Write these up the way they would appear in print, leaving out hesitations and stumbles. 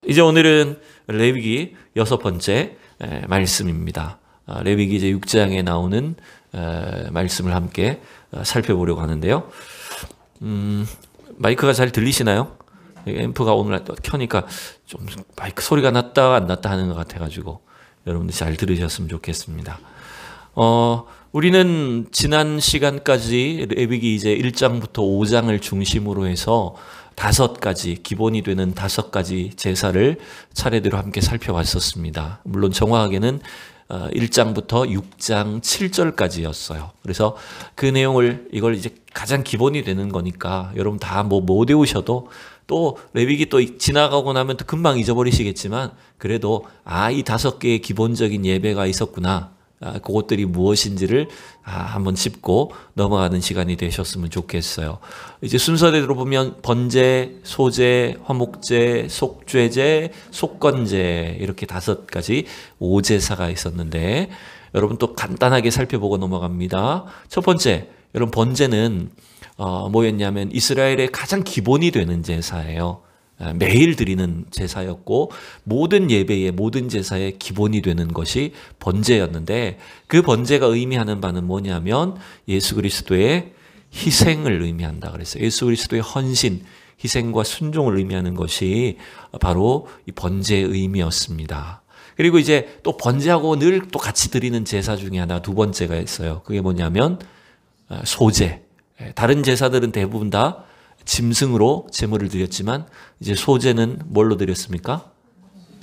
이제 오늘은 레위기 6번째 말씀입니다. 레위기 이제 6장에 나오는 말씀을 함께 살펴보려고 하는데요. 마이크가 잘 들리시나요? 앰프가 오늘 켜니까 좀 마이크 소리가 났다 안 났다 하는 것 같아가지고 여러분들 잘 들으셨으면 좋겠습니다. 우리는 지난 시간까지 레위기 이제 1장부터 5장을 중심으로 해서 5가지, 기본이 되는 5가지 제사를 차례대로 함께 살펴봤었습니다. 물론 정확하게는 1장부터 6장 7절까지였어요. 그래서 그 내용을 이걸 이제 가장 기본이 되는 거니까 여러분 다 못 외우셔도 또 레위기 또 지나가고 나면 또 금방 잊어버리시겠지만 그래도 이 5개의 기본적인 예배가 있었구나. 그것들이 무엇인지를 한번 짚고 넘어가는 시간이 되셨으면 좋겠어요. 이제 순서대로 보면 번제, 소제, 화목제, 속죄제, 속건제 이렇게 5가지 5제사가 있었는데 여러분 또 간단하게 살펴보고 넘어갑니다. 첫 번째, 여러분 번제는 뭐였냐면 이스라엘의 가장 기본이 되는 제사예요. 매일 드리는 제사였고 모든 예배의 모든 제사의 기본이 되는 것이 번제였는데 그 번제가 의미하는 바는 뭐냐면 예수 그리스도의 희생을 의미한다 그랬어요. 예수 그리스도의 헌신, 희생과 순종을 의미하는 것이 바로 이 번제의 의미였습니다. 그리고 이제 또 번제하고 늘 또 같이 드리는 제사 중에 하나 두 번째가 있어요. 그게 뭐냐면 소제. 다른 제사들은 대부분 다 짐승으로 제물을 드렸지만 이제 소제는 뭘로 드렸습니까?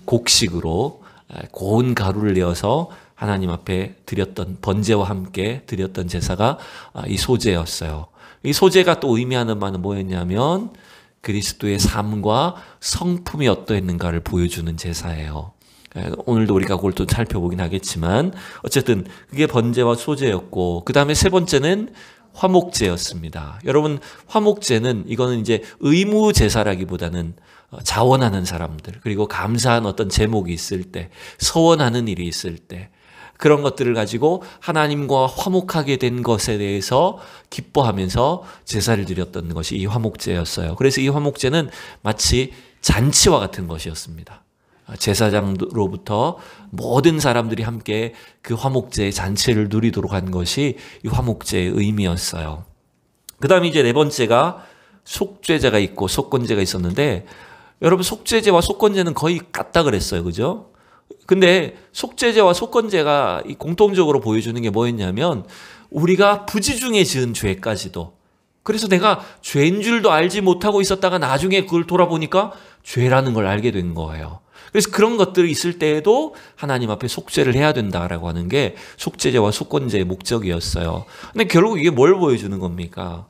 곡식으로 고운 가루를 내어서 하나님 앞에 드렸던 번제와 함께 드렸던 제사가 이 소제였어요. 이 소제가 또 의미하는 바는 뭐였냐면 그리스도의 삶과 성품이 어떠했는가를 보여주는 제사예요. 오늘도 우리가 그걸 또 살펴보긴 하겠지만 어쨌든 그게 번제와 소제였고 그 다음에 세 번째는 화목제였습니다. 여러분 화목제는 이거는 이제 의무 제사라기보다는 자원하는 사람들 그리고 감사한 어떤 제목이 있을 때 서원하는 일이 있을 때 그런 것들을 가지고 하나님과 화목하게 된 것에 대해서 기뻐하면서 제사를 드렸던 것이 이 화목제였어요. 그래서 이 화목제는 마치 잔치와 같은 것이었습니다. 제사장으로부터 모든 사람들이 함께 그 화목제의 잔치를 누리도록 한 것이 이 화목제의 의미였어요. 그 다음에 이제 네 번째가 속죄제가 있고 속건제가 있었는데 여러분 속죄제와 속건제는 거의 같다 그랬어요. 그죠? 근데 속죄제와 속건제가 공통적으로 보여주는 게 뭐였냐면 우리가 부지 중에 지은 죄까지도 그래서 내가 죄인 줄도 알지 못하고 있었다가 나중에 그걸 돌아보니까 죄라는 걸 알게 된 거예요. 그래서 그런 것들이 있을 때에도 하나님 앞에 속죄를 해야 된다라고 하는 게 속죄제와 속건제의 목적이었어요. 근데 결국 이게 뭘 보여주는 겁니까?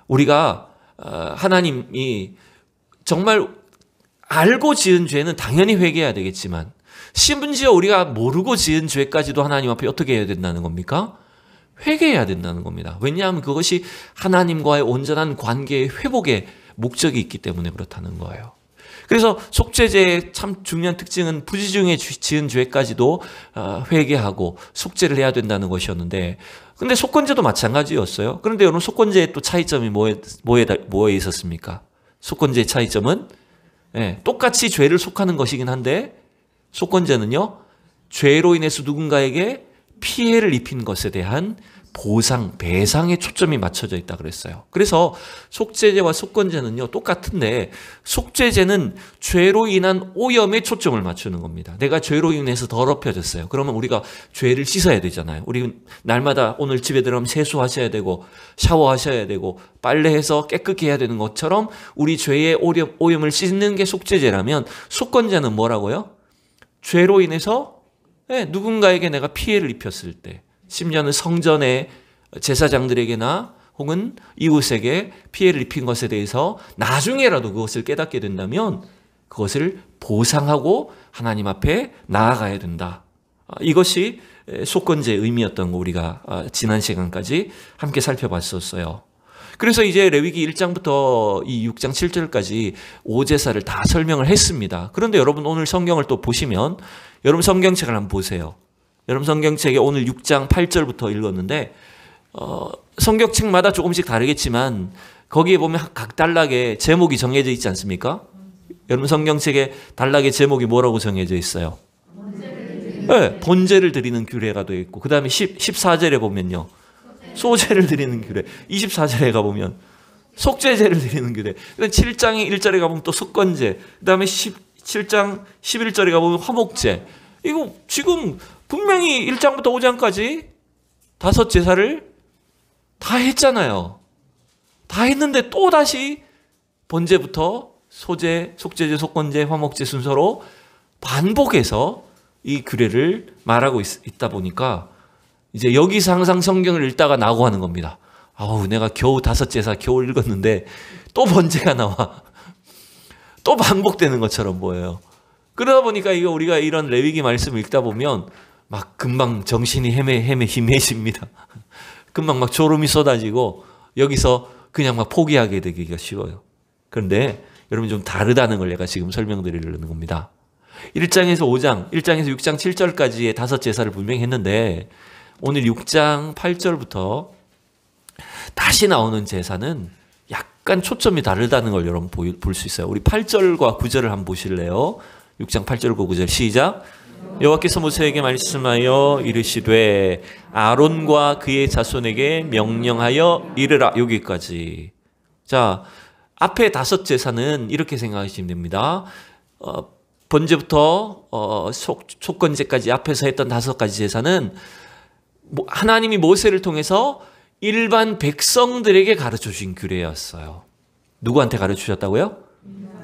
우리가 하나님이 정말 알고 지은 죄는 당연히 회개해야 되겠지만 심지어 우리가 모르고 지은 죄까지도 하나님 앞에 어떻게 해야 된다는 겁니까? 회개해야 된다는 겁니다. 왜냐하면 그것이 하나님과의 온전한 관계의 회복의 목적이 있기 때문에 그렇다는 거예요. 그래서 속죄제의 참 중요한 특징은 부지 중에 지은 죄까지도 회개하고 속죄를 해야 된다는 것이었는데 근데 속건제도 마찬가지였어요. 그런데 여러분 속건제의 또 차이점이 뭐에 있었습니까? 속건제의 차이점은 똑같이 죄를 속하는 것이긴 한데 속건제는요 죄로 인해서 누군가에게 피해를 입힌 것에 대한 보상, 배상에 초점이 맞춰져 있다 그랬어요. 그래서 속죄제와 속건제는요 똑같은데 속죄제는 죄로 인한 오염에 초점을 맞추는 겁니다. 내가 죄로 인해서 더럽혀졌어요. 그러면 우리가 죄를 씻어야 되잖아요. 우리 날마다 오늘 집에 들어가면 세수하셔야 되고 샤워하셔야 되고 빨래해서 깨끗게 해야 되는 것처럼 우리 죄의 오염을 씻는 게 속죄제라면 속건제는 뭐라고요? 죄로 인해서 누군가에게 내가 피해를 입혔을 때 심지어는 성전의 제사장들에게나 혹은 이웃에게 피해를 입힌 것에 대해서 나중에라도 그것을 깨닫게 된다면 그것을 보상하고 하나님 앞에 나아가야 된다. 이것이 속건제의 의미였던 거 우리가 지난 시간까지 함께 살펴봤었어요. 그래서 이제 레위기 1장부터 이 6장 7절까지 5제사를 다 설명을 했습니다. 그런데 여러분 오늘 성경을 또 보시면 여러분 성경책을 한번 보세요. 여러분 성경책에 오늘 6장 8절부터 읽었는데 성경책마다 조금씩 다르겠지만 거기에 보면 각 단락에 제목이 정해져 있지 않습니까? 여러분 성경책에 단락의 제목이 뭐라고 정해져 있어요? 네, 번제를 드리는 규례가 되어 있고 그 다음에 14절에 보면요. 소제를 드리는 규례. 24절에 가보면 속죄제를 드리는 규례. 7장의 1절에 가보면 또 속건제. 그 다음에 7장 11절에 가보면 화목제. 이거 지금 분명히 1장부터 5장까지 5 제사를 다 했잖아요. 다 했는데 또 다시 번제부터 소제, 속죄제, 속건제, 화목제 순서로 반복해서 이 규례를 말하고 있다 보니까 이제 여기서 항상 성경을 읽다가 낙오하는 겁니다. 아우, 내가 겨우 5 제사 겨우 읽었는데 또 번제가 나와. 또 반복되는 것처럼 보여요. 그러다 보니까 이거 우리가 이런 레위기 말씀을 읽다 보면 막 금방 정신이 희미해집니다. 금방 막 졸음이 쏟아지고 여기서 그냥 막 포기하게 되기가 쉬워요. 그런데 여러분 좀 다르다는 걸 내가 지금 설명드리려는 겁니다. 1장에서 5장, 1장에서 6장 7절까지의 5 제사를 분명히 했는데 오늘 6장 8절부터 다시 나오는 제사는 약간 초점이 다르다는 걸 여러분 볼 수 있어요. 우리 8절과 9절을 한번 보실래요? 6장 8절과 9절 시작. 여호와께서 모세에게 말씀하여 이르시되 아론과 그의 자손에게 명령하여 이르라. 여기까지. 자, 앞에 5 제사는 이렇게 생각하시면 됩니다. 번제부터 속건제까지 앞에서 했던 5가지 제사는 하나님이 모세를 통해서 일반 백성들에게 가르쳐 주신 규례였어요. 누구한테 가르쳐 주셨다고요?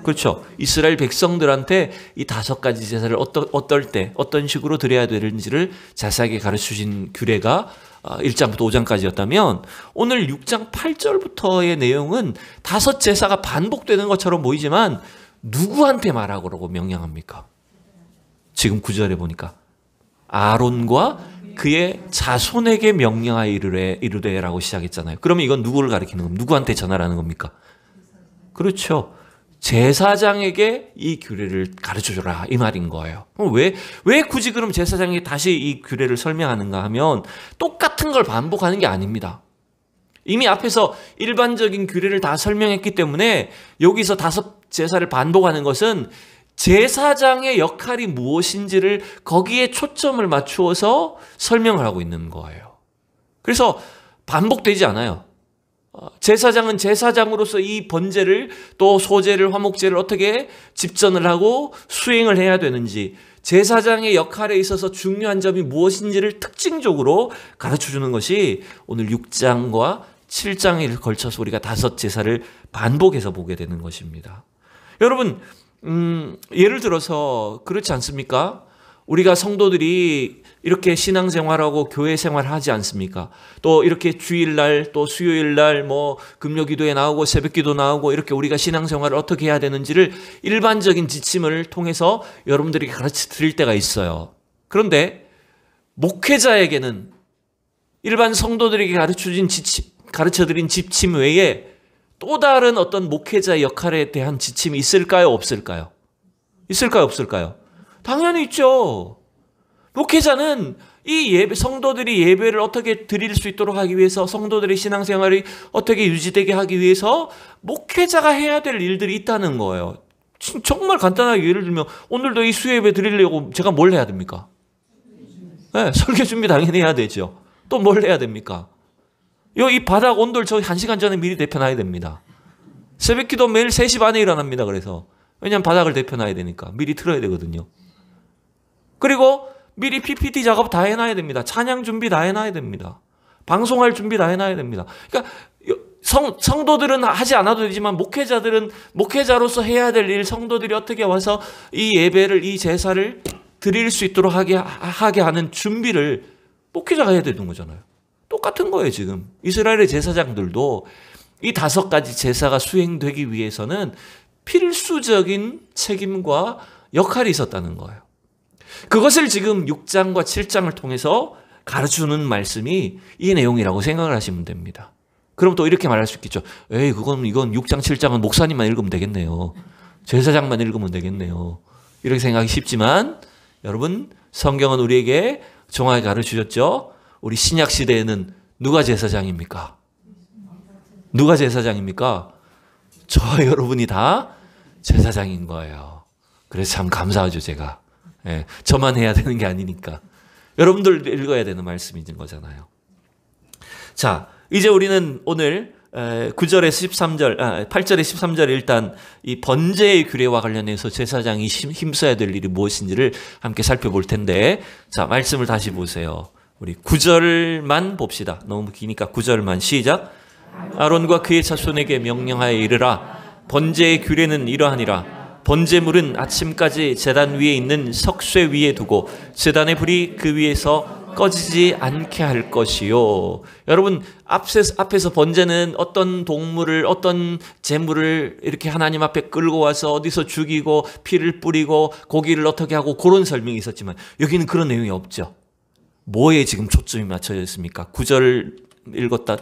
그렇죠. 이스라엘 백성들한테 이 5가지 제사를 어떨 때 어떤 식으로 드려야 되는지를 자세하게 가르쳐 주신 규례가 1장부터 5장까지였다면 오늘 6장 8절부터의 내용은 5 제사가 반복되는 것처럼 보이지만 누구한테 말하라고 명령합니까? 지금 9절에 보니까 아론과 그의 자손에게 명령하여 이르래라고 시작했잖아요. 그러면 이건 누구를 가리키는 겁니까? 누구한테 전하라는 겁니까? 그렇죠. 제사장에게 이 규례를 가르쳐줘라 이 말인 거예요. 왜 굳이 그럼 제사장이 다시 이 규례를 설명하는가 하면 똑같은 걸 반복하는 게 아닙니다. 이미 앞에서 일반적인 규례를 다 설명했기 때문에 여기서 5 제사를 반복하는 것은 제사장의 역할이 무엇인지를 거기에 초점을 맞추어서 설명을 하고 있는 거예요. 그래서 반복되지 않아요. 제사장은 제사장으로서 이 번제를 또 소제를 화목제를 어떻게 집전을 하고 수행을 해야 되는지 제사장의 역할에 있어서 중요한 점이 무엇인지를 특징적으로 가르쳐주는 것이 오늘 6장과 7장에 걸쳐서 우리가 5 제사를 반복해서 보게 되는 것입니다. 여러분 예를 들어서 그렇지 않습니까? 우리가 성도들이 이렇게 신앙생활하고 교회생활을 하지 않습니까? 또 이렇게 주일날 또 수요일날 뭐 금요기도에 나오고 새벽기도 나오고 이렇게 우리가 신앙생활을 어떻게 해야 되는지를 일반적인 지침을 통해서 여러분들에게 가르쳐 드릴 때가 있어요. 그런데 목회자에게는 일반 성도들에게 가르쳐 드린 지침 외에 또 다른 어떤 목회자의 역할에 대한 지침이 있을까요? 없을까요? 있을까요? 없을까요? 당연히 있죠. 목회자는 이 성도들이 예배를 어떻게 드릴 수 있도록 하기 위해서 성도들의 신앙생활이 어떻게 유지되게 하기 위해서 목회자가 해야 될 일들이 있다는 거예요. 정말 간단하게 예를 들면 오늘도 이 수요예배 드리려고 제가 뭘 해야 됩니까? 네, 설교 준비 당연히 해야 되죠. 또 뭘 해야 됩니까? 이 바닥 온돌 저 1시간 전에 미리 데펴놔야 됩니다. 새벽기도 매일 3시 반에 일어납니다. 그래서 왜냐하면 바닥을 데펴놔야 되니까 미리 틀어야 되거든요. 그리고 미리 PPT 작업 다 해놔야 됩니다. 찬양 준비 다 해놔야 됩니다. 방송할 준비 다 해놔야 됩니다. 그러니까 성도들은 하지 않아도 되지만 목회자들은 목회자로서 해야 될 일, 성도들이 어떻게 와서 이 예배를, 이 제사를 드릴 수 있도록 하게 하는 준비를 목회자가 해야 되는 거잖아요. 똑같은 거예요, 지금. 이스라엘의 제사장들도 이 5가지 제사가 수행되기 위해서는 필수적인 책임과 역할이 있었다는 거예요. 그것을 지금 6장과 7장을 통해서 가르치는 말씀이 이 내용이라고 생각을 하시면 됩니다. 그럼 또 이렇게 말할 수 있겠죠. 이건 6장, 7장은 목사님만 읽으면 되겠네요. 제사장만 읽으면 되겠네요. 이렇게 생각하기 쉽지만 여러분, 성경은 우리에게 정확하게 가르치셨죠. 우리 신약 시대에는 누가 제사장입니까? 누가 제사장입니까? 저와 여러분이 다 제사장인 거예요. 그래서 참 감사하죠, 제가. 예, 저만 해야 되는 게 아니니까. 여러분들 읽어야 되는 말씀인 거잖아요. 자, 이제 우리는 오늘 9절에 13절, 8절에 13절 일단 이 번제의 규례와 관련해서 제사장이 힘써야 될 일이 무엇인지를 함께 살펴볼 텐데, 자, 말씀을 다시 보세요. 우리 9절만 봅시다. 너무 기니까 9절만 시작. 아론과 그의 자손에게 명령하여 이르라. 번제의 규례는 이러하니라. 번제물은 아침까지 제단 위에 있는 석쇠 위에 두고 제단의 불이 그 위에서 꺼지지 않게 할 것이요. 여러분, 앞에서 번제는 어떤 동물을, 어떤 제물을 이렇게 하나님 앞에 끌고 와서 어디서 죽이고 피를 뿌리고 고기를 어떻게 하고 그런 설명이 있었지만 여기는 그런 내용이 없죠. 뭐에 지금 초점이 맞춰져 있습니까? 9절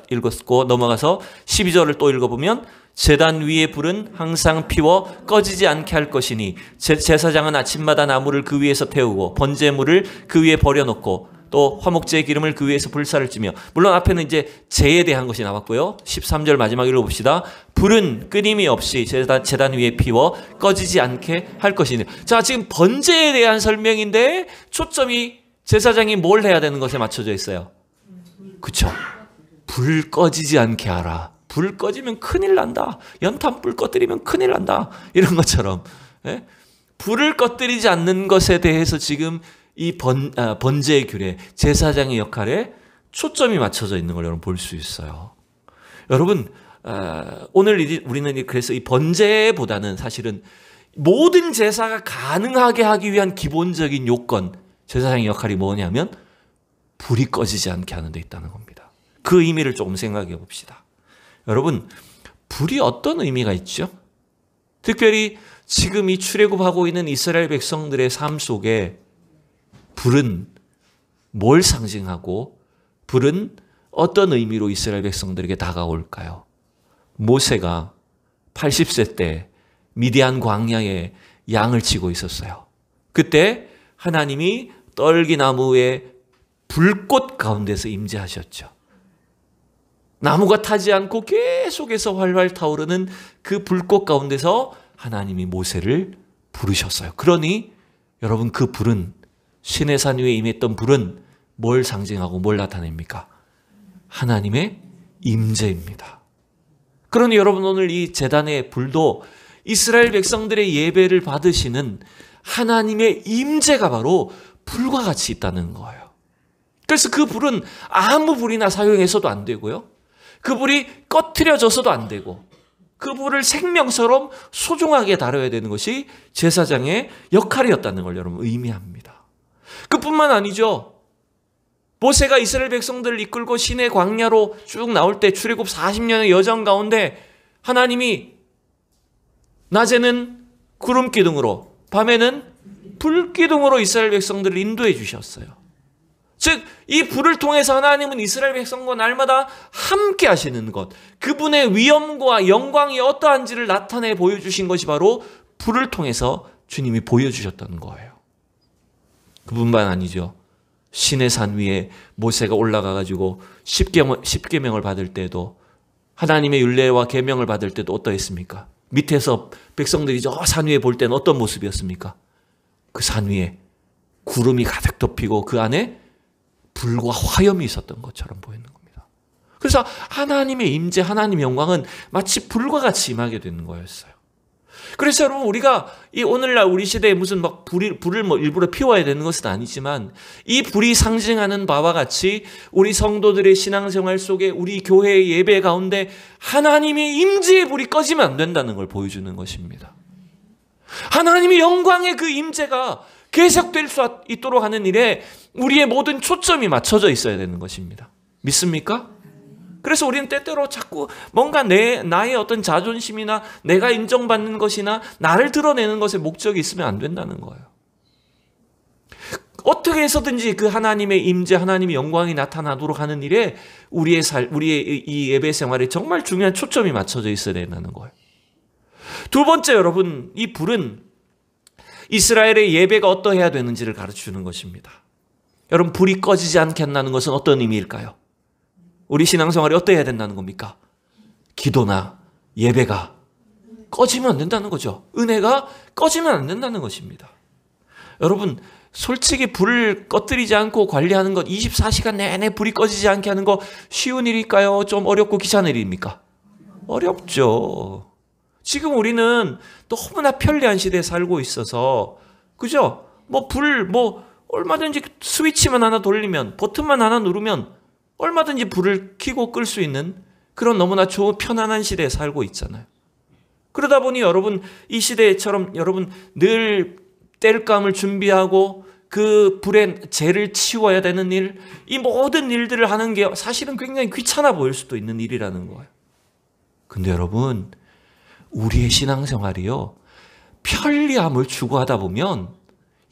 읽었고 넘어가서 12절을 또 읽어보면 제단 위의 불은 항상 피워 꺼지지 않게 할 것이니 제사장은 아침마다 나무를 그 위에서 태우고 번제물을 그 위에 버려놓고 또 화목제의 기름을 그 위에서 불사를 찌며, 물론 앞에는 이제 제에 대한 것이 나왔고요. 13절 마지막 읽어봅시다. 불은 끊임이 없이 제단 위에 피워 꺼지지 않게 할 것이니. 자, 지금 번제에 대한 설명인데 초점이 제사장이 뭘 해야 되는 것에 맞춰져 있어요. 그쵸? 불 꺼지지 않게 하라. 불 꺼지면 큰일 난다. 연탄불 꺼뜨리면 큰일 난다. 이런 것처럼, 예? 불을 꺼뜨리지 않는 것에 대해서 지금 이 번제의 규례, 제사장의 역할에 초점이 맞춰져 있는 걸 여러분 볼 수 있어요. 여러분, 오늘 우리는 그래서 이 번제보다는 사실은 모든 제사가 가능하게 하기 위한 기본적인 요건, 제사장의 역할이 뭐냐면 불이 꺼지지 않게 하는 데 있다는 겁니다. 그 의미를 조금 생각해 봅시다. 여러분, 불이 어떤 의미가 있죠? 특별히 지금 이 출애굽하고 있는 이스라엘 백성들의 삶 속에 불은 뭘 상징하고 불은 어떤 의미로 이스라엘 백성들에게 다가올까요? 모세가 80세 때 미디안 광야에 양을 치고 있었어요. 그때 하나님이 떨기나무의 불꽃 가운데서 임재하셨죠. 나무가 타지 않고 계속해서 활활 타오르는 그 불꽃 가운데서 하나님이 모세를 부르셨어요. 그러니 여러분, 그 불은, 시내산 위에 임했던 불은 뭘 상징하고 뭘 나타냅니까? 하나님의 임재입니다. 그러니 여러분, 오늘 이 제단의 불도 이스라엘 백성들의 예배를 받으시는 하나님의 임재가 바로 불과 같이 있다는 거예요. 그래서 그 불은 아무 불이나 사용해서도 안 되고요. 그 불이 꺼트려져서도 안 되고, 그 불을 생명처럼 소중하게 다뤄야 되는 것이 제사장의 역할이었다는 걸 여러분 의미합니다. 그뿐만 아니죠. 모세가 이스라엘 백성들을 이끌고 시내 광야로 쭉 나올 때 출애굽 40년의 여정 가운데 하나님이 낮에는 구름 기둥으로, 밤에는 불 기둥으로 이스라엘 백성들을 인도해 주셨어요. 즉, 이 불을 통해서 하나님은 이스라엘 백성과 날마다 함께 하시는 것, 그분의 위엄과 영광이 어떠한지를 나타내 보여주신 것이 바로 불을 통해서 주님이 보여주셨다는 거예요. 그뿐만 아니죠. 시내산 위에 모세가 올라가가지고 십계명을 받을 때도, 하나님의 율례와 계명을 받을 때도 어떠했습니까? 밑에서 백성들이 저 산 위에 볼 때는 어떤 모습이었습니까? 그 산 위에 구름이 가득 덮이고 그 안에 불과 화염이 있었던 것처럼 보이는 겁니다. 그래서 하나님의 임재, 하나님의 영광은 마치 불과 같이 임하게 되는 거였어요. 그래서 여러분, 우리가 이 오늘날 우리 시대에 무슨 막 불을 뭐 일부러 피워야 되는 것은 아니지만, 이 불이 상징하는 바와 같이 우리 성도들의 신앙생활 속에, 우리 교회의 예배 가운데 하나님의 임재의 불이 꺼지면 안 된다는 걸 보여주는 것입니다. 하나님의 영광의 그 임재가 계속될 수 있도록 하는 일에 우리의 모든 초점이 맞춰져 있어야 되는 것입니다. 믿습니까? 그래서 우리는 때때로 자꾸 뭔가 나의 어떤 자존심이나 내가 인정받는 것이나 나를 드러내는 것에 목적이 있으면 안 된다는 거예요. 어떻게 해서든지 그 하나님의 임재, 하나님의 영광이 나타나도록 하는 일에 우리의 이 예배 생활에 정말 중요한 초점이 맞춰져 있어야 된다는 거예요. 두 번째, 여러분, 이 불은 이스라엘의 예배가 어떠해야 되는지를 가르쳐주는 것입니다. 여러분, 불이 꺼지지 않게 한다는 것은 어떤 의미일까요? 우리 신앙생활이 어떠해야 된다는 겁니까? 기도나 예배가 꺼지면 안 된다는 거죠. 은혜가 꺼지면 안 된다는 것입니다. 여러분, 솔직히 불을 꺼뜨리지 않고 관리하는 것, 24시간 내내 불이 꺼지지 않게 하는 거 쉬운 일일까요? 좀 어렵고 귀찮은 일입니까? 어렵죠. 지금 우리는 너무나 편리한 시대에 살고 있어서, 그죠? 얼마든지 스위치만 하나 돌리면, 버튼만 하나 누르면 얼마든지 불을 켜고 끌 수 있는 그런 너무나 좋은 편안한 시대에 살고 있잖아요. 그러다 보니 여러분, 이 시대처럼 여러분 늘 땔감을 준비하고 그 불에 재를 치워야 되는 일, 이 모든 일들을 하는 게 사실은 굉장히 귀찮아 보일 수도 있는 일이라는 거예요. 근데 여러분, 우리의 신앙생활이요, 편리함을 추구하다 보면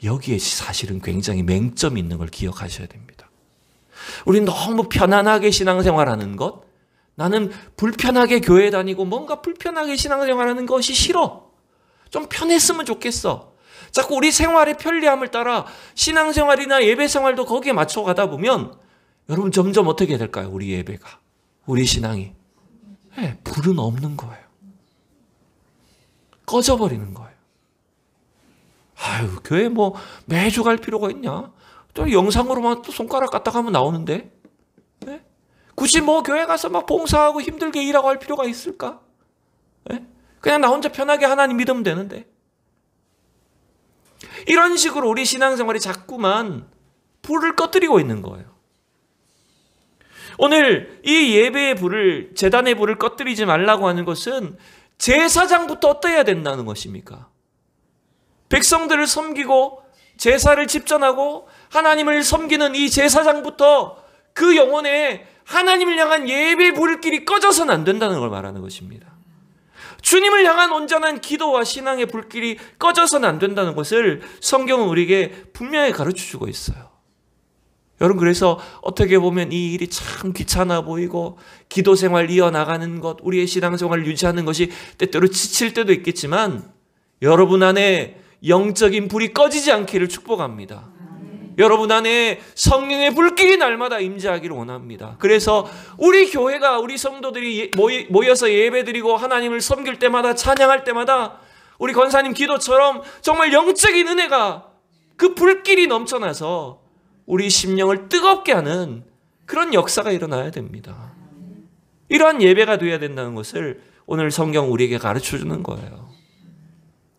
여기에 사실은 굉장히 맹점이 있는 걸 기억하셔야 됩니다. 우리 너무 편안하게 신앙생활하는 것, 나는 불편하게 교회 다니고 뭔가 불편하게 신앙생활하는 것이 싫어. 좀 편했으면 좋겠어. 자꾸 우리 생활의 편리함을 따라 신앙생활이나 예배생활도 거기에 맞춰가다 보면 여러분 점점 어떻게 될까요? 우리 예배가, 우리 신앙이. 네, 불은 없는 거예요. 꺼져버리는 거예요. 아유, 교회 매주 갈 필요가 있냐? 또 영상으로만 또 손가락 갖다 가면 나오는데. 네? 굳이 교회 가서 봉사하고 힘들게 일하고 할 필요가 있을까? 네? 그냥 나 혼자 편하게 하나님 믿으면 되는데. 이런 식으로 우리 신앙생활이 자꾸만 불을 꺼뜨리고 있는 거예요. 오늘 이 예배의 불을, 제단의 불을 꺼뜨리지 말라고 하는 것은 제사장부터 어떠해야 된다는 것입니까? 백성들을 섬기고 제사를 집전하고 하나님을 섬기는 이 제사장부터 그 영혼에 하나님을 향한 예배 불길이 꺼져서는 안 된다는 걸 말하는 것입니다. 주님을 향한 온전한 기도와 신앙의 불길이 꺼져서는 안 된다는 것을 성경은 우리에게 분명히 가르쳐주고 있어요. 여러분, 그래서 어떻게 보면 이 일이 참 귀찮아 보이고 기도 생활 이어나가는 것, 우리의 신앙생활을 유지하는 것이 때때로 지칠 때도 있겠지만 여러분 안에 영적인 불이 꺼지지 않기를 축복합니다. 여러분 안에 성령의 불길이 날마다 임재하기를 원합니다. 그래서 우리 교회가, 우리 성도들이 모여서 예배드리고 하나님을 섬길 때마다, 찬양할 때마다 우리 권사님 기도처럼 정말 영적인 은혜가, 그 불길이 넘쳐나서 우리 심령을 뜨겁게 하는 그런 역사가 일어나야 됩니다. 이러한 예배가 되어야 된다는 것을 오늘 성경 우리에게 가르쳐주는 거예요.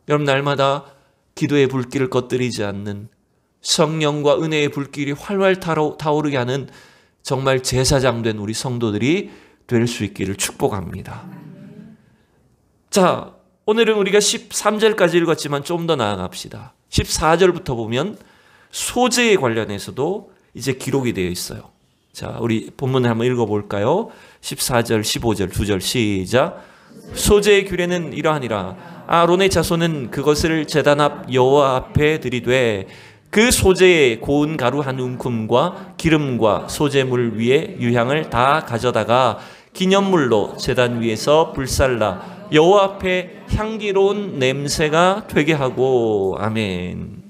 여러분, 날마다 기도의 불길을 꺼뜨리지 않는, 성령과 은혜의 불길이 활활 타오르게 하는 정말 제사장 된 우리 성도들이 될 수 있기를 축복합니다. 자, 오늘은 우리가 13절까지 읽었지만 좀 더 나아갑시다. 14절부터 보면 소재에 관련해서도 이제 기록이 되어 있어요. 자, 우리 본문을 한번 읽어볼까요? 14절, 15절, 2절 시작. 소재의 규례는 이러하니라. 아론의 자손은 그것을 제단 앞 여호와 앞에 들이되 그 소재의 고운 가루 한 움큼과 기름과 소재물 위에 유향을 다 가져다가 기념물로 제단 위에서 불살라 여호와 앞에 향기로운 냄새가 되게 하고. 아멘.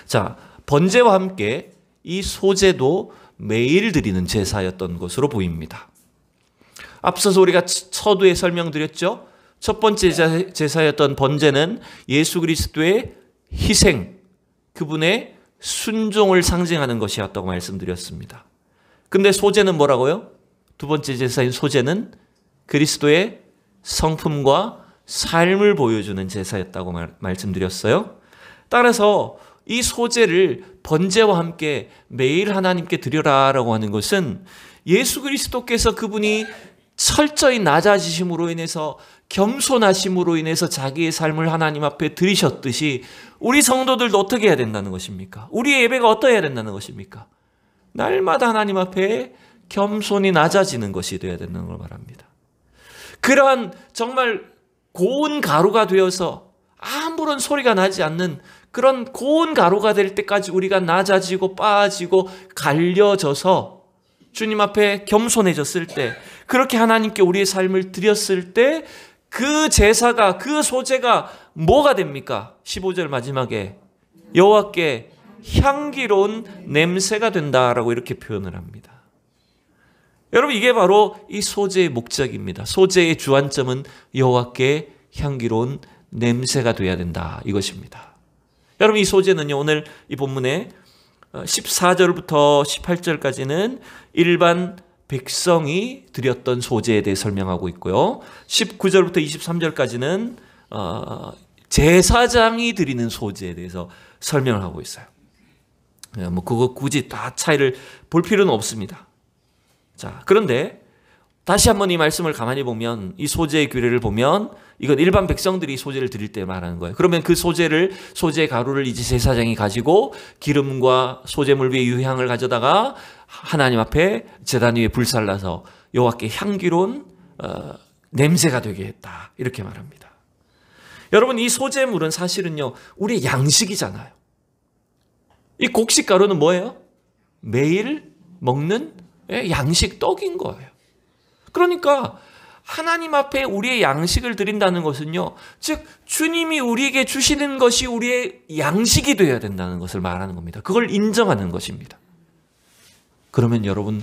자, 번제와 함께 이 소재도 매일 드리는 제사였던 것으로 보입니다. 앞서서 우리가 서두에 설명드렸죠. 첫 번째 제사였던 번제는 예수 그리스도의 희생, 그분의 순종을 상징하는 것이었다고 말씀드렸습니다. 근데 소제는 뭐라고요? 두 번째 제사인 소제는 그리스도의 성품과 삶을 보여주는 제사였다고 말씀드렸어요. 따라서 이 소제를 번제와 함께 매일 하나님께 드려라라고 하는 것은 예수 그리스도께서 그분이 철저히 낮아지심으로 인해서, 겸손하심으로 인해서 자기의 삶을 하나님 앞에 드리셨듯이 우리 성도들도 어떻게 해야 된다는 것입니까? 우리의 예배가 어떠해야 된다는 것입니까? 날마다 하나님 앞에 겸손히 낮아지는 것이 되어야 된다는 걸 말합니다. 그러한 정말 고운 가루가 되어서 아무런 소리가 나지 않는 그런 고운 가루가 될 때까지 우리가 낮아지고 빠지고 갈려져서 주님 앞에 겸손해졌을 때, 그렇게 하나님께 우리의 삶을 드렸을 때 그 제사가, 그 소제가 뭐가 됩니까? 15절 마지막에 여호와께 향기로운 냄새가 된다라고 이렇게 표현을 합니다. 여러분, 이게 바로 이 소제의 목적입니다. 소제의 주안점은 여호와께 향기로운 냄새가 되어야 된다, 이것입니다. 여러분, 이 소재는요, 오늘 이 본문에 14절부터 18절까지는 일반 백성이 드렸던 소재에 대해 설명하고 있고요. 19절부터 23절까지는 제사장이 드리는 소재에 대해서 설명을 하고 있어요. 뭐 그거 굳이 다 차이를 볼 필요는 없습니다. 자, 그런데 다시 한번 이 말씀을 가만히 보면, 이 소재의 규례를 보면 이건 일반 백성들이 소재를 드릴 때 말하는 거예요. 그러면 그 소재 가루를 이제 제사장이 가지고 기름과 소재물 위에 유향을 가져다가 하나님 앞에 제단 위에 불살라서 여호와께 향기로운 냄새가 되게 했다, 이렇게 말합니다. 여러분, 이 소재물은 사실은요, 우리의 양식이잖아요. 이 곡식 가루는 뭐예요? 매일 먹는 양식, 떡인 거예요. 그러니까 하나님 앞에 우리의 양식을 드린다는 것은요, 즉 주님이 우리에게 주시는 것이 우리의 양식이 되어야 된다는 것을 말하는 겁니다. 그걸 인정하는 것입니다. 그러면 여러분,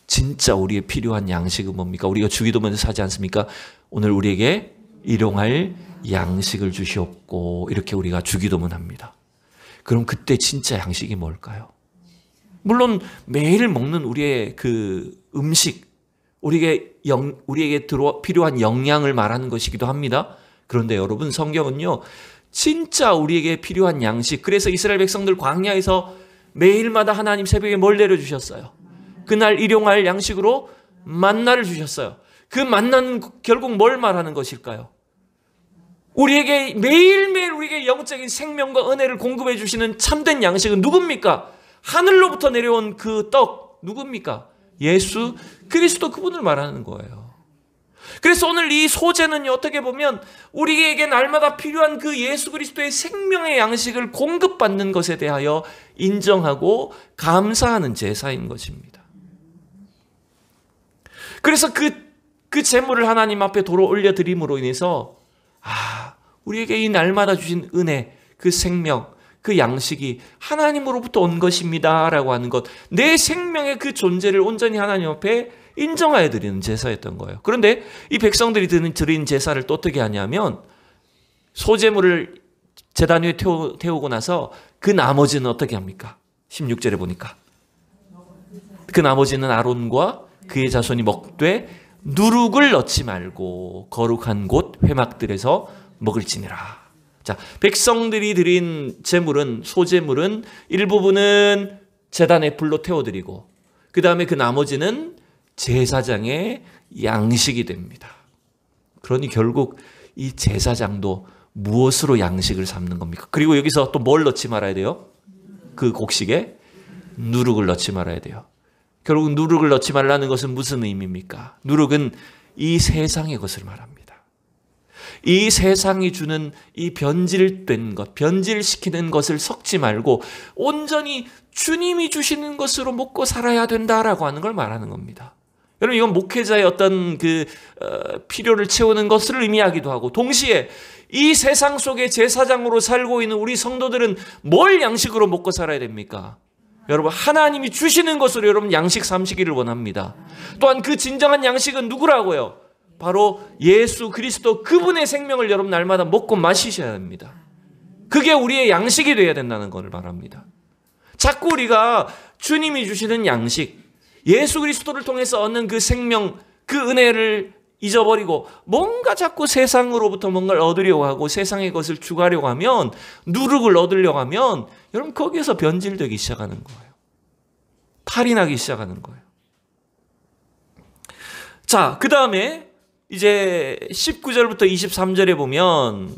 진짜 우리의 필요한 양식은 뭡니까? 우리가 주기도문에서 사지 않습니까? 오늘 우리에게 일용할 양식을 주시옵고, 이렇게 우리가 주기도문 합니다. 그럼 그때 진짜 양식이 뭘까요? 물론 매일 먹는 우리의 그 음식, 우리에게 필요한 영양을 말하는 것이기도 합니다. 그런데 여러분, 성경은요, 진짜 우리에게 필요한 양식, 그래서 이스라엘 백성들 광야에서 매일마다 하나님 새벽에 뭘 내려주셨어요? 그날 일용할 양식으로 만나를 주셨어요. 그 만나는 결국 뭘 말하는 것일까요? 우리에게 매일매일 우리에게 영적인 생명과 은혜를 공급해 주시는 참된 양식은 누굽니까? 하늘로부터 내려온 그 떡, 누굽니까? 예수 그리스도, 그분을 말하는 거예요. 그래서 오늘 이 소재는 어떻게 보면 우리에게 날마다 필요한 그 예수 그리스도의 생명의 양식을 공급받는 것에 대하여 인정하고 감사하는 제사인 것입니다. 그래서 그 제물을 하나님 앞에 도로 올려드림으로 인해서 우리에게 이 날마다 주신 은혜, 그 생명, 그 양식이 하나님으로부터 온 것입니다 라고 하는 것, 내 생명의 그 존재를 온전히 하나님 앞에 인정하여 드리는 제사였던 거예요. 그런데 이 백성들이 드린 제사를 또 어떻게 하냐면, 소제물을 제단 위에 태우고 나서 그 나머지는 어떻게 합니까? 16절에 보니까 그 나머지는 아론과 그의 자손이 먹되 누룩을 넣지 말고 거룩한 곳 회막들에서 먹을지니라. 자, 백성들이 드린 제물은, 소제물은 일부분은 제단에 불로 태워드리고, 그 다음에 그 나머지는 제사장의 양식이 됩니다. 그러니 결국 이 제사장도 무엇으로 양식을 삼는 겁니까? 그리고 여기서 또 뭘 넣지 말아야 돼요? 그 곡식에 누룩을 넣지 말아야 돼요. 결국 누룩을 넣지 말라는 것은 무슨 의미입니까? 누룩은 이 세상의 것을 말합니다. 이 세상이 주는 이 변질된 것, 변질시키는 것을 섞지 말고 온전히 주님이 주시는 것으로 먹고 살아야 된다라고 하는 걸 말하는 겁니다. 여러분, 이건 목회자의 어떤 필요를 채우는 것을 의미하기도 하고, 동시에 이 세상 속에 제사장으로 살고 있는 우리 성도들은 뭘 양식으로 먹고 살아야 됩니까? 여러분, 하나님이 주시는 것으로 여러분 양식 삼시기를 원합니다. 또한 그 진정한 양식은 누구라고요? 바로 예수 그리스도, 그분의 생명을 여러분 날마다 먹고 마시셔야 합니다. 그게 우리의 양식이 되어야 된다는 것을 말합니다. 자꾸 우리가 주님이 주시는 양식, 예수 그리스도를 통해서 얻는 그 생명, 그 은혜를 잊어버리고 뭔가 자꾸 세상으로부터 뭔가를 얻으려고 하고 세상의 것을 추구하려고 하면, 누룩을 얻으려고 하면 여러분 거기에서 변질되기 시작하는 거예요. 탈이 나기 시작하는 거예요. 자, 그 다음에 이제 19절부터 23절에 보면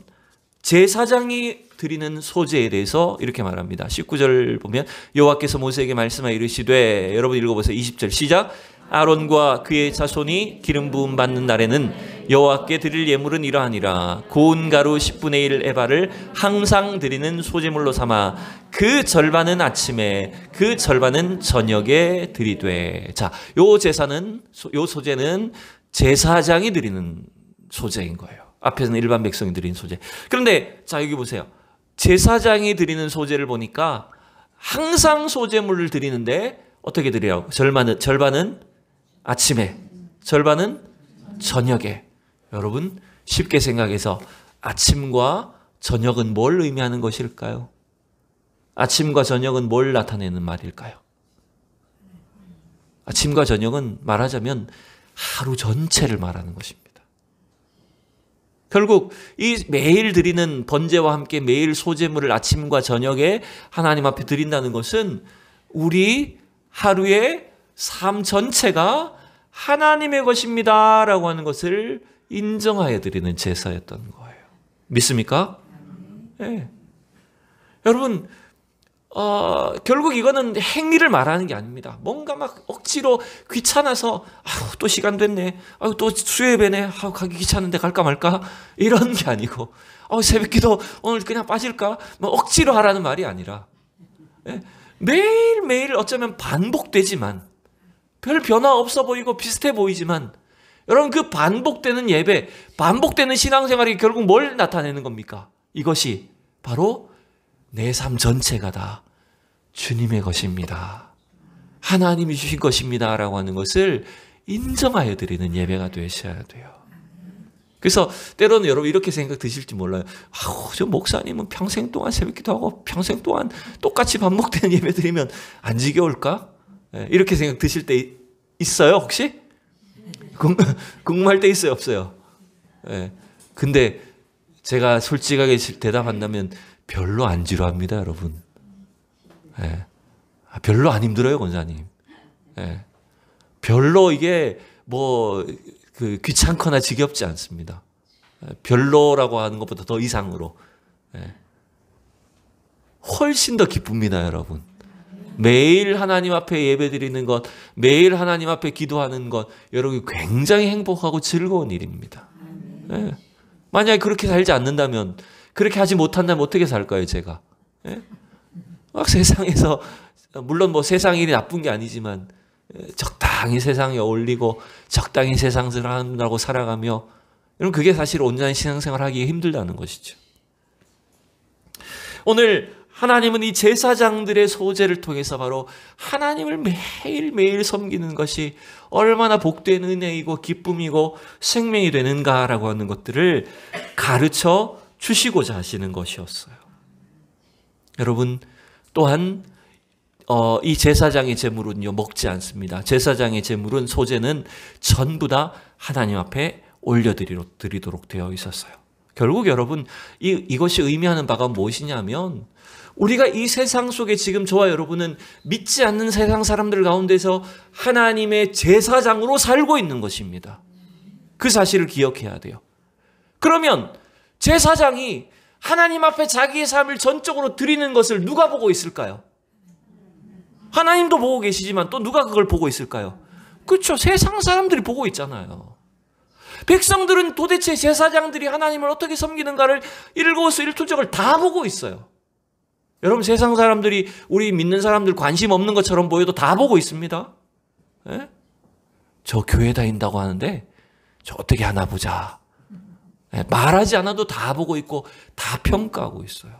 제사장이 드리는 소재에 대해서 이렇게 말합니다. 19절 보면 여호와께서 모세에게 말씀하여 이르시되, 여러분 읽어보세요. 20절 시작. 아론과 그의 자손이 기름 부음 받는 날에는 여호와께 드릴 예물은 이러하니라. 고운 가루 10분의 1 에바를 항상 드리는 소제물로 삼아 그 절반은 아침에 그 절반은 저녁에 드리되. 자, 요 소제는 제사장이 드리는 소제인 거예요. 앞에서는 일반 백성이 드리는 소제. 그런데 자, 여기 보세요. 제사장이 드리는 소제를 보니까 항상 소제물을 드리는데 어떻게 드리라고? 절반은 아침에, 절반은 저녁에. 여러분, 쉽게 생각해서 아침과 저녁은 뭘 의미하는 것일까요? 아침과 저녁은 뭘 나타내는 말일까요? 아침과 저녁은 말하자면 하루 전체를 말하는 것입니다. 결국 이 매일 드리는 번제와 함께 매일 소제물을 아침과 저녁에 하나님 앞에 드린다는 것은 우리 하루의 삶 전체가 하나님의 것입니다 라고 하는 것을 인정하여 드리는 제사였던 거예요. 믿습니까? 네. 여러분, 결국 이거는 행위를 말하는 게 아닙니다. 뭔가 막 억지로 귀찮아서 또 시간 됐네, 또 수요예배네, 가기 귀찮은데 갈까 말까 이런 게 아니고 새벽기도 오늘 그냥 빠질까 뭐 억지로 하라는 말이 아니라 매일매일 어쩌면 반복되지만 별 변화 없어 보이고 비슷해 보이지만 여러분 그 반복되는 예배, 반복되는 신앙생활이 결국 뭘 나타내는 겁니까? 이것이 바로 내 삶 전체가 다 주님의 것입니다. 하나님이 주신 것입니다 라고 하는 것을 인정하여 드리는 예배가 되셔야 돼요. 그래서 때로는 여러분 이렇게 생각 드실지 몰라요. 저 목사님은 평생 동안 새벽기도 하고 평생 동안 똑같이 반복되는 예배 드리면 안 지겨울까? 이렇게 생각 드실 때 있어요 혹시? 궁금할 때 있어요 없어요? 근데 제가 솔직하게 대답한다면 별로 안 지루합니다 여러분. 별로 안 힘들어요 권사님. 별로 이게 뭐 귀찮거나 지겹지 않습니다. 별로라고 하는 것보다 더 이상으로 훨씬 더 기쁩니다 여러분. 매일 하나님 앞에 예배드리는 것, 매일 하나님 앞에 기도하는 것, 여러분 굉장히 행복하고 즐거운 일입니다. 만약에 그렇게 살지 않는다면, 그렇게 하지 못한다면 어떻게 살까요 제가? 막 세상에서 물론 뭐 세상 일이 나쁜 게 아니지만 적당히 세상에 어울리고 적당히 세상을 하느라고 살아가며, 여러분 그게 사실 온전한 신앙생활 하기가 힘들다는 것이죠. 오늘 하나님은 이 제사장들의 소제를 통해서 바로 하나님을 매일매일 섬기는 것이 얼마나 복된 은혜이고 기쁨이고 생명이 되는가라고 하는 것들을 가르쳐 주시고자 하시는 것이었어요. 여러분 또한 이 제사장의 제물은요 먹지 않습니다. 제사장의 제물은 소제는 전부 다 하나님 앞에 올려드리도록 되어 있었어요. 결국 여러분 이것이 의미하는 바가 무엇이냐면, 우리가 이 세상 속에 지금 저와 여러분은 믿지 않는 세상 사람들 가운데서 하나님의 제사장으로 살고 있는 것입니다. 그 사실을 기억해야 돼요. 그러면 제사장이 하나님 앞에 자기의 삶을 전적으로 드리는 것을 누가 보고 있을까요? 하나님도 보고 계시지만 또 누가 그걸 보고 있을까요? 그렇죠. 세상 사람들이 보고 있잖아요. 백성들은 도대체 제사장들이 하나님을 어떻게 섬기는가를 일거수일투족을 다 보고 있어요. 여러분 세상 사람들이 우리 믿는 사람들 관심 없는 것처럼 보여도 다 보고 있습니다. 저 교회 다닌다고 하는데 저 어떻게 하나 보자. 말하지 않아도 다 보고 있고 다 평가하고 있어요.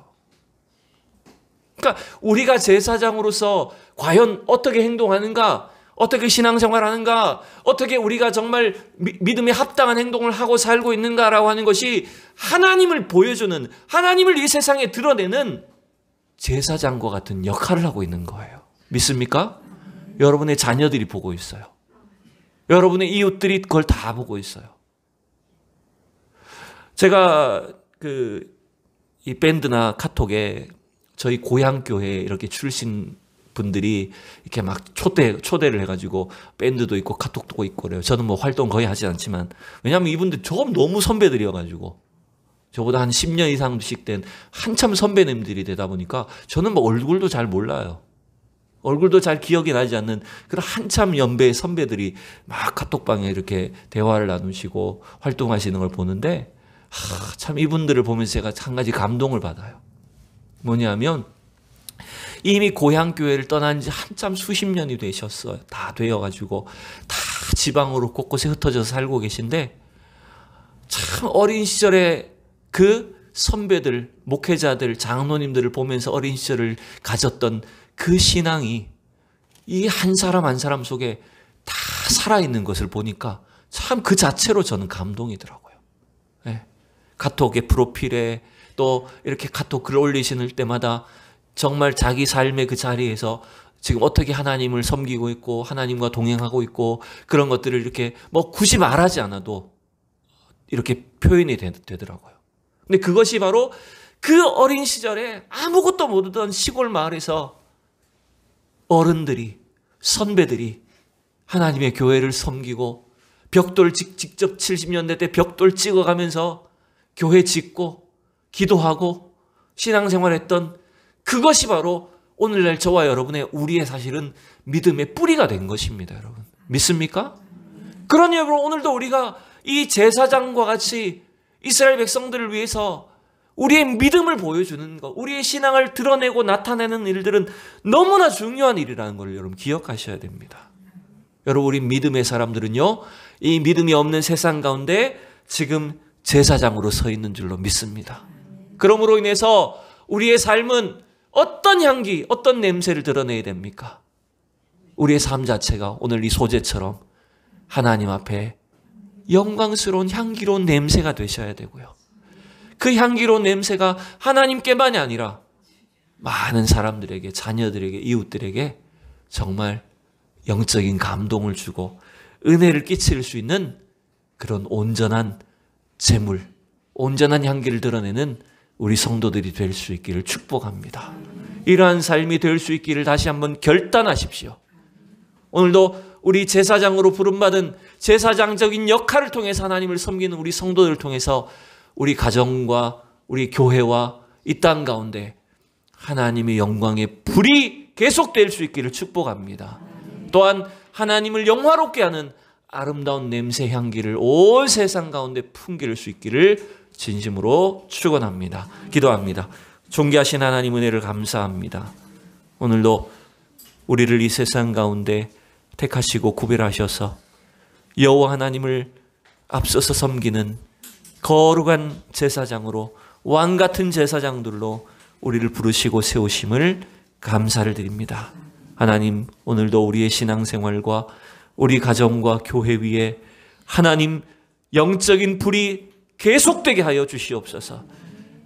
그러니까 우리가 제사장으로서 과연 어떻게 행동하는가, 어떻게 신앙생활하는가, 어떻게 우리가 정말 믿음에 합당한 행동을 하고 살고 있는가라고 하는 것이 하나님을 보여주는, 하나님을 이 세상에 드러내는 제사장과 같은 역할을 하고 있는 거예요. 믿습니까? 여러분의 자녀들이 보고 있어요. 여러분의 이웃들이 그걸 다 보고 있어요. 제가 이 밴드나 카톡에 저희 고향교회 이렇게 출신 분들이 이렇게 막 초대를 해가지고 밴드도 있고 카톡도 있고 그래요. 저는 뭐 활동 거의 하지 않지만, 왜냐하면 이분들 너무 선배들이어가지고 저보다 한 10년 이상씩 된 한참 선배님들이 되다 보니까 저는 뭐 얼굴도 잘 몰라요. 얼굴도 잘 기억이 나지 않는 그런 한참 연배의 선배들이 막 카톡방에 이렇게 대화를 나누시고 활동하시는 걸 보는데 참 이분들을 보면서 제가 한 가지 감동을 받아요. 뭐냐면 이미 고향교회를 떠난 지 한참 수십 년이 되셨어요. 다 되어가지고 다 지방으로 곳곳에 흩어져서 살고 계신데, 참 어린 시절에 그 선배들, 목회자들, 장로님들을 보면서 어린 시절을 가졌던 그 신앙이 이 한 사람 한 사람 속에 다 살아있는 것을 보니까 참 그 자체로 저는 감동이더라고요. 네. 카톡의 프로필에 또 이렇게 카톡 글 올리시는 때마다 정말 자기 삶의 그 자리에서 지금 어떻게 하나님을 섬기고 있고 하나님과 동행하고 있고 그런 것들을 이렇게 뭐 굳이 말하지 않아도 이렇게 표현이 되더라고요. 근데 그것이 바로 그 어린 시절에 아무것도 모르던 시골 마을에서 어른들이, 선배들이 하나님의 교회를 섬기고 벽돌 직접 70년대 때 벽돌 찍어가면서 교회 짓고 기도하고 신앙생활했던 그것이 바로 오늘날 저와 여러분의 우리의 사실은 믿음의 뿌리가 된 것입니다. 여러분 믿습니까? 그러니 여러분 오늘도 우리가 이 제사장과 같이 이스라엘 백성들을 위해서 우리의 믿음을 보여주는 것, 우리의 신앙을 드러내고 나타내는 일들은 너무나 중요한 일이라는 걸 여러분 기억하셔야 됩니다. 여러분 우리 믿음의 사람들은요, 이 믿음이 없는 세상 가운데 지금 제사장으로 서 있는 줄로 믿습니다. 그러므로 인해서 우리의 삶은 어떤 향기, 어떤 냄새를 드러내야 됩니까? 우리의 삶 자체가 오늘 이 소재처럼 하나님 앞에 영광스러운 향기로운 냄새가 되셔야 되고요. 그 향기로운 냄새가 하나님께만이 아니라 많은 사람들에게, 자녀들에게, 이웃들에게 정말 영적인 감동을 주고 은혜를 끼칠 수 있는 그런 온전한 제물, 온전한 향기를 드러내는 우리 성도들이 될 수 있기를 축복합니다. 이러한 삶이 될 수 있기를 다시 한번 결단하십시오. 오늘도 우리 제사장으로 부름받은 제사장적인 역할을 통해서 하나님을 섬기는 우리 성도들을 통해서 우리 가정과 우리 교회와 이 땅 가운데 하나님의 영광의 불이 계속될 수 있기를 축복합니다. 또한 하나님을 영화롭게 하는 아름다운 냄새 향기를 온 세상 가운데 풍길 수 있기를 진심으로 축원합니다. 기도합니다. 존귀하신 하나님 은혜를 감사합니다. 오늘도 우리를 이 세상 가운데 택하시고 구별하셔서 여호와 하나님을 앞서서 섬기는 거룩한 제사장으로 왕 같은 제사장들로 우리를 부르시고 세우심을 감사를 드립니다. 하나님 오늘도 우리의 신앙생활과 우리 가정과 교회 위에 하나님 영적인 불이 계속되게 하여 주시옵소서.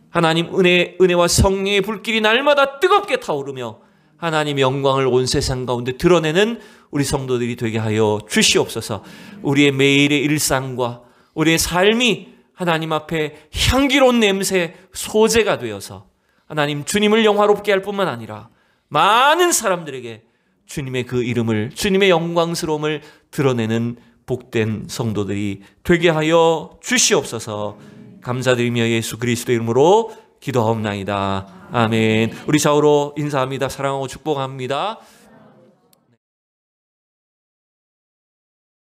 하나님 은혜와 성령의 불길이 날마다 뜨겁게 타오르며 하나님 영광을 온 세상 가운데 드러내는 우리 성도들이 되게 하여 주시옵소서. 우리의 매일의 일상과 우리의 삶이 하나님 앞에 향기로운 냄새 소재가 되어서 하나님 주님을 영화롭게 할 뿐만 아니라 많은 사람들에게 주님의 그 이름을, 주님의 영광스러움을 드러내는 복된 성도들이 되게 하여 주시옵소서. 감사드리며 예수 그리스도 이름으로 기도하옵나이다. 아멘. 우리 좌우로 인사합니다. 사랑하고 축복합니다.